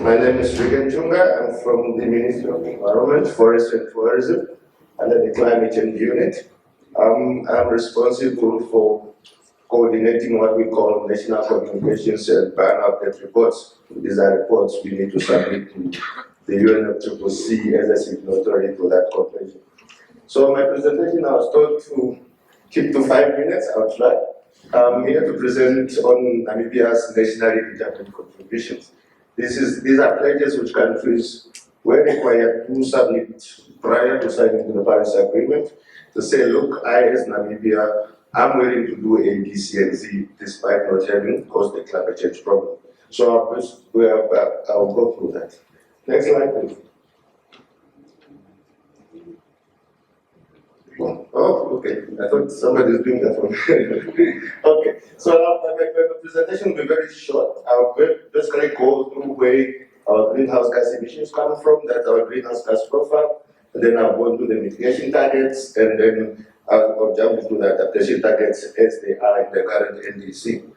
My name is Reagan Chunga. I'm from the Ministry of Environment, Forestry and Tourism, under the Climate Change Unit. I'm responsible for coordinating what we call national communications and ban update reports. These are reports we need to submit to the UNFCCC as a signatory to that convention. So my presentation, I was told to keep to 5 minutes. I'll try. I'm here to present on Namibia's nationally determined contributions. These are pledges which countries were required to submit prior to signing the Paris Agreement to say, look, I as Namibia, I'm willing to do A, B, C, and Z despite not having caused the climate change problem. So I'll go through that. Next slide, please. Oh, okay. I thought somebody's doing that for me. Okay, so my presentation will be very short. I'll basically go through where our greenhouse gas emissions come from, that's our greenhouse gas profile, and then I'll go into the mitigation targets, and then I'll jump into the adaptation targets as they are in the current NDC.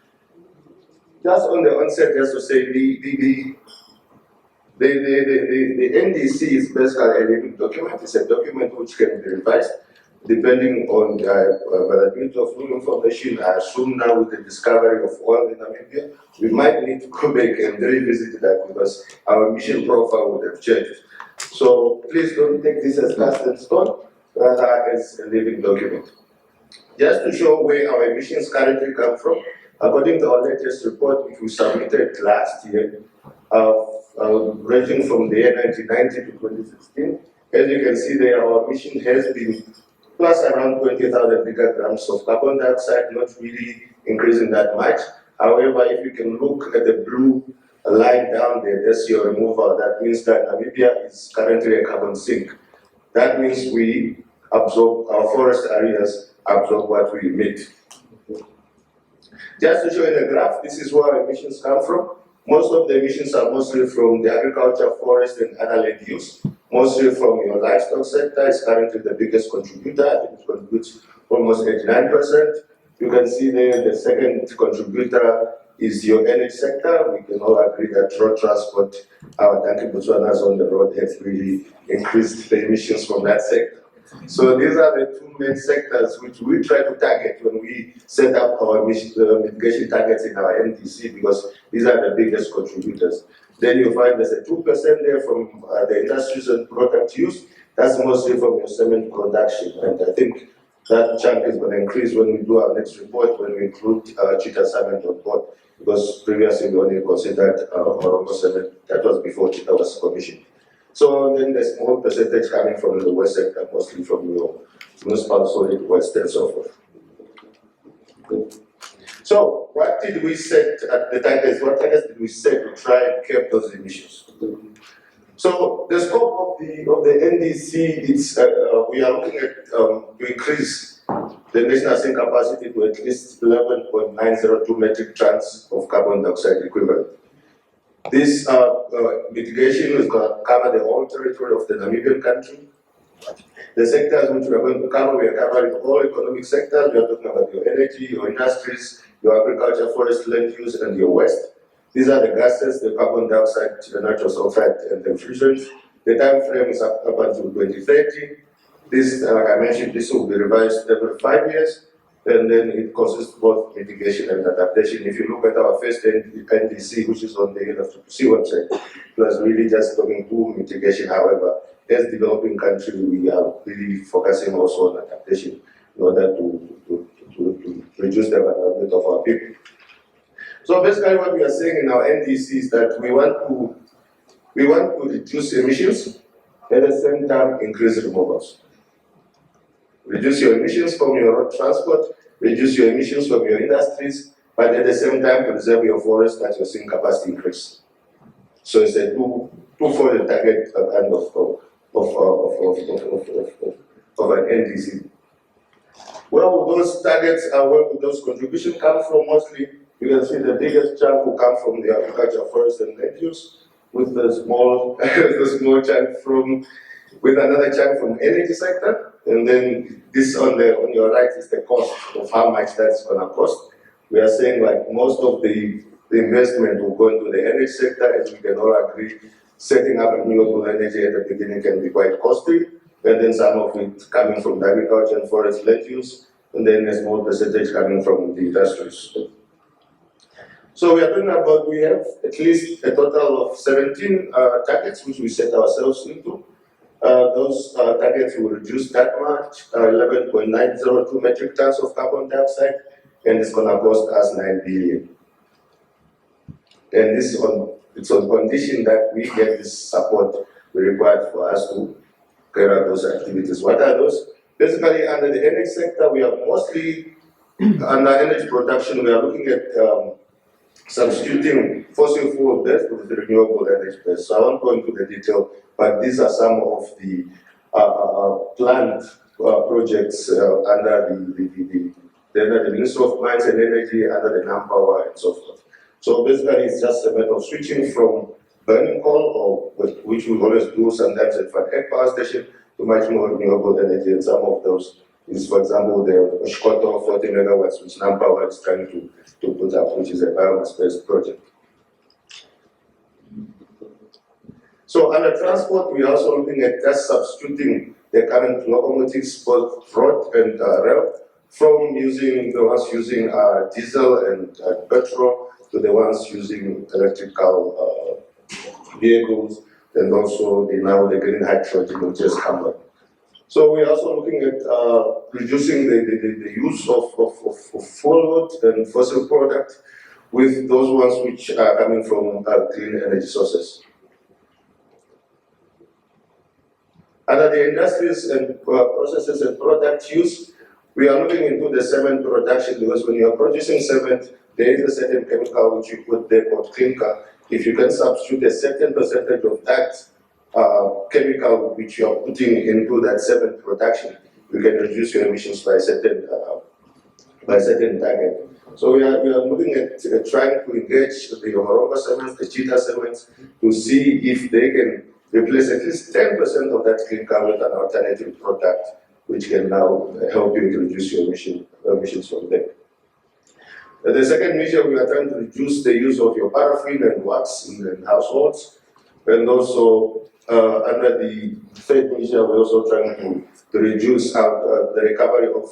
Just on the onset, just to say, the NDC is basically a living document. It's a document which can be revised depending on the availability of new information. I assume now with the discovery of oil in Namibia, we might need to go back and revisit that because our emission profile would have changed. So please don't take this as cast in stone, rather as a living document. Just to show where our emissions currently come from, according to our latest report, which we submitted last year, ranging from the year 1990 to 2016, as you can see there, our emission has been plus around 20,000 gigagrams of carbon dioxide, not really increasing that much. However, if you can look at the blue line down there, that's your removal. That means that Namibia is currently a carbon sink. That means we absorb, our forest areas absorb what we emit. Just to show in the graph, this is where our emissions come from. Most of the emissions are mostly from the agriculture, forest, and other land use. Mostly from your livestock sector is currently the biggest contributor. I think it contributes almost 89%. You can see there the second contributor is your energy sector. We can all agree that road transport, our Danke Botswanas on the road have really increased the emissions from that sector. So these are the two main sectors which we try to target when we set up our mitigation targets in our NDC, because these are the biggest contributors. Then you find there's a 2% there from the industries and product use. That's mostly from your cement production. And I think that chunk is going to increase when we do our next report, when we include Cheetah cement on board, because previously we only considered Oromo cement. That was before Cheetah was commissioned. So then there's a small percentage coming from the west sector, mostly from your municipal solid waste and so forth. Good. So what did we set at the targets? What targets did we set to try and curb those emissions? So the scope of the NDC, it's we are looking at to increase the national sink capacity to at least 11.902 metric tons of carbon dioxide equivalent. This mitigation is going to cover the whole territory of the Namibian country. The sectors which we are going to cover, we are covering all economic sectors. We are talking about your energy, your industries, your agriculture, forest, land use, and your waste. These are the gases, the carbon dioxide, the nitrous oxide, and the fusions. The time frame is up until 2030. This, like I mentioned, this will be revised every 5 years. And then it consists both mitigation and adaptation. If you look at our first NDC, which is on the UNFCCC website, it was really just talking to mitigation. However, as developing country, we are really focusing also on adaptation in order to reduce the vulnerability of our people. So basically what we are saying in our NDC is that we want to reduce emissions, at the same time increase removals. Reduce your emissions from your road transport, reduce your emissions from your industries, but at the same time preserve your forest and your sink capacity increase. So it's a twofold target kind of an NDC. Where will those targets and where will those contributions come from? Mostly, you can see the biggest chunk will come from the agriculture, forest, and land use, with the small chunk from, with another chunk from energy sector. And then this on your right is the cost of how much that's going to cost. We are saying like most of the the investment will go into the energy sector. As we can all agree, setting up renewable energy at the beginning can be quite costly, and then some of it coming from the agriculture and forest land use, and then a small percentage coming from the industries. So we are talking about, we have at least a total of 17 targets which we set ourselves into. Those targets will reduce that much, 11.902 metric tons of carbon dioxide, and it's going to cost us 9 billion. And it's on condition that we get this support required for us to carry out those activities. What are those? Basically, under the energy sector, we are mostly, under energy production, we are looking at substituting fossil fuel based with renewable energy based. So I won't go into the detail, but these are some of the planned projects under the Ministry of Mines and Energy, under the NAMPOWER and so forth. So basically, it's just a matter of switching from burning coal, or which we always do sometimes at Fat Power Station, to much more renewable energy. And some of those is, for example, the Shkoto 40 megawatts, which NAMPOWER is trying to put up, which is a biomass-based project. So under transport, we are also looking at just substituting the current locomotives, both road and rail, from using the ones using diesel and petrol to the ones using electrical vehicles, and also now the green hydrogen which has come up. So we are also looking at reducing the use of fuel wood and fossil products with those ones which are coming from clean energy sources. Under the industries and processes and product use, we are looking into the cement production, because when you are producing cement, there is a certain chemical which you put there called clinker. If you can substitute a certain percentage of that chemical which you are putting into that cement production, you can reduce your emissions by a certain target. So we are looking at trying to engage the Horongo cements, the Cheetah cements, to see if they can replace at least 10% of that clinker with an alternative product, which can now help you to reduce your emissions from there. The second measure, we are trying to reduce the use of your paraffin and wax in households, and also under the third measure, we're also trying to reduce the recovery of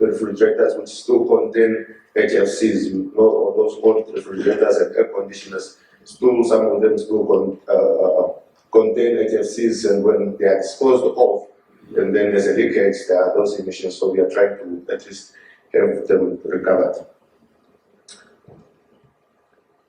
refrigerators which still contain HFCs. You know, all those old refrigerators and air conditioners, some of them still contain HFCs, and when they are disposed of, and then there's a leakage, there are those emissions, so we are trying to at least have them recovered.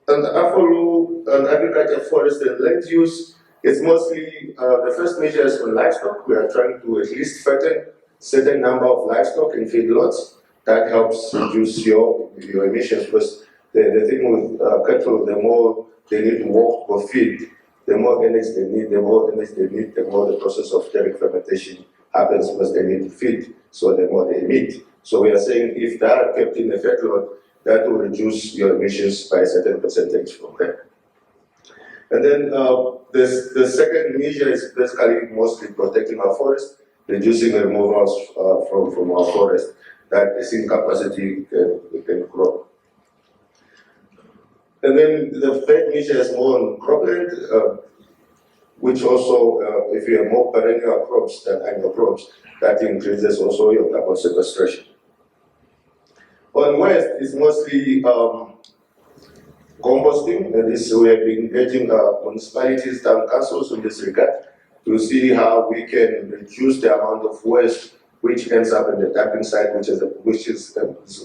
And AFOLU and agriculture, forest and land use, it's mostly, the first measure is on livestock. We are trying to at least fatten certain number of livestock in feedlots. That helps reduce your emissions, because the thing with cattle, the more they need to walk or feed, the more energy they need, the more the process of thermic fermentation happens, because they need to feed, so the more they emit. So we are saying if they are kept in a feedlot, that will reduce your emissions by a certain percentage from there. And then the second measure is basically mostly protecting our forest, reducing removals from our forest, that the zinc capacity can grow. And then the third measure is more on cropland, which also, if you have more perennial crops than annual crops, that increases also your carbon sequestration. On waste, it's mostly composting, and this we have been engaging municipalities, town councils in this regard, to see how we can reduce the amount of waste which ends up in the dumping site, which is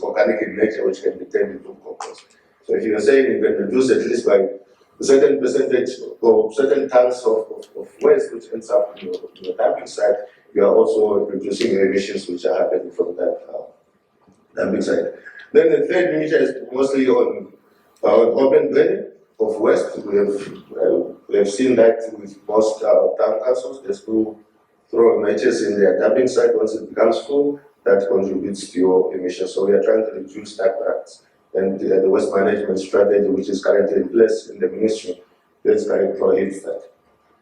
organic in nature, which can be turned into compost. So if you are saying you can reduce at least by a certain percentage or certain tons of waste which ends up in your dumping site, you are also reducing the emissions which are happening from that dumping site. Then the third measure is mostly on open burning of waste. We have seen that with most town councils. They still throw matches in their dumping site. Once it becomes full, that contributes to your emissions. So we are trying to reduce that practice. And the waste management strategy, which is currently in place in the ministry, basically prohibits that.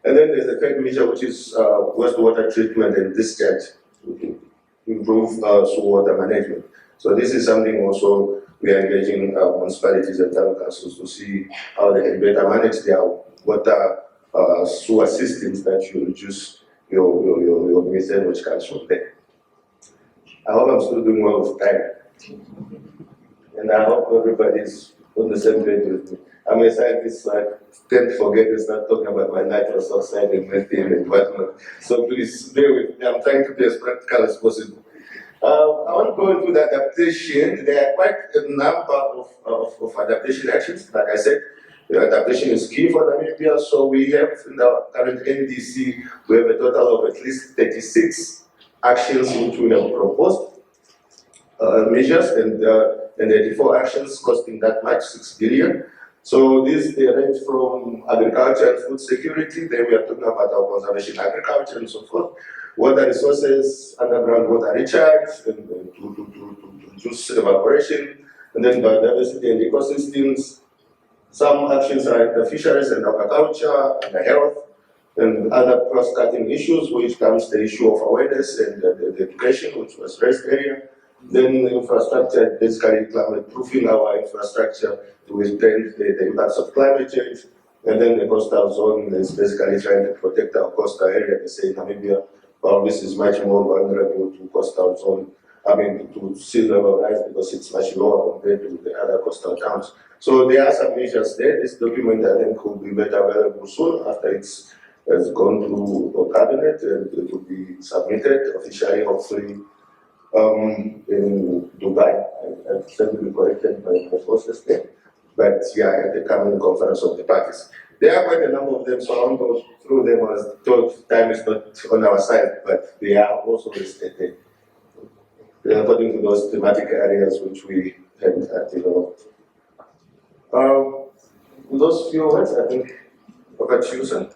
And then there's a third measure, which is wastewater treatment and discharge to improve sewer water management. So this is something also we are engaging municipalities and town councils to see how they can better manage their water sewer systems that you reduce your methane which comes from there. I hope I'm still doing well with time. And I hope everybody's on the same page with me. I'm a scientist, so I tend to forget and start talking about my nitrous oxide and methane and whatnot. So please bear with me. I'm trying to be as practical as possible. I want to go into the adaptation. There are quite a number of adaptation actions. Like I said, the adaptation is key for Namibia. So we have in our current NDC, we have a total of at least 36 actions which we have proposed, measures, and 84 actions costing that much, 6 billion. So these, they range from agriculture and food security, then we are talking about our conservation agriculture and so forth, water resources, underground water recharge, and to reduce evaporation, and then biodiversity and ecosystems. Some actions are in the fisheries and aquaculture and the health, and other cross-cutting issues, which comes the issue of awareness and the education, which was raised earlier. Then infrastructure, basically climate proofing our infrastructure to withstand the impacts of climate change. And then the coastal zone is basically trying to protect our coastal area. They say Namibia, well, this is much more vulnerable to coastal zone, to sea level rise because it's much lower compared to the other coastal towns. So there are some measures there. This document, I think, will be made available soon after it's gone through the cabinet and it will be submitted officially, hopefully, in Dubai. I've certainly corrected by the process there. But yeah, at the coming conference of the parties. There are quite a number of them, so I won't go through them as told time is not on our side, but they are also listed according to those thematic areas which we had developed. With those few words, I think over to you, sir.